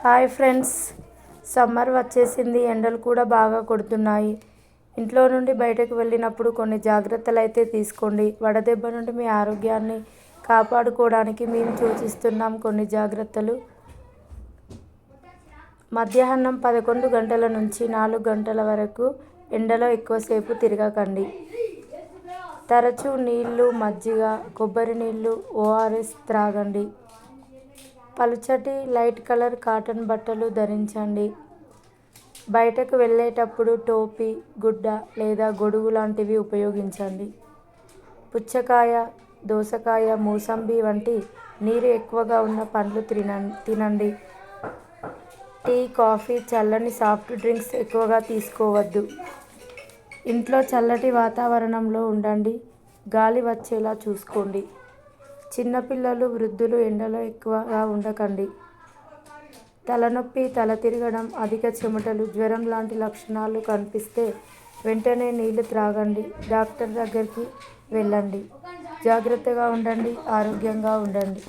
Hi friends, summer వచ్చేసింది. ఎండలు కూడా బాగా కొడుతున్నాయి. ఇంట్లో నుండి బయటకు వెళ్ళినప్పుడు కొన్ని జాగ్రత్తలు అయితే తీసుకోండి. వడదెబ్బ నుండి మీ ఆరోగ్యాన్ని కాపాడుకోవడానికి మేము సూచిస్తున్నాం కొన్ని జాగ్రత్తలు. మధ్యాహ్నం 11 గంటల నుంచి 4 గంటల వరకు ఎండలో ఎక్కువసేపు తిరగకండి. తరచూ నీళ్లు, మజ్జిగ, కొబ్బరి నీళ్లు, ఓఆర్ఎస్ త్రాగండి. పలుచటి లైట్ కలర్ కాటన్ బట్టలు ధరించండి. బయటకు వెళ్ళేటప్పుడు టోపీ, గుడ్డ లేదా గొడుగు లాంటివి ఉపయోగించండి. పుచ్చకాయ, దోసకాయ, మూసంబి వంటి నీరు ఎక్కువగా ఉన్న పండ్లు తినండి. టీ, కాఫీ, చల్లని సాఫ్ట్ డ్రింక్స్ ఎక్కువగా తీసుకోవద్దు. ఇంట్లో చల్లటి వాతావరణంలో ఉండండి. గాలి వచ్చేలా చూసుకోండి. చిన్నపిల్లలు, వృద్ధులు ఎండలో ఎక్కువగా ఉండకండి. తలనొప్పి, తల తిరగడం, అధిక చెమటలు, జ్వరం లాంటి లక్షణాలు కనిపిస్తే వెంటనే నీళ్లు త్రాగండి. డాక్టర్ దగ్గరికి వెళ్ళండి. జాగ్రత్తగా ఉండండి. ఆరోగ్యంగా ఉండండి.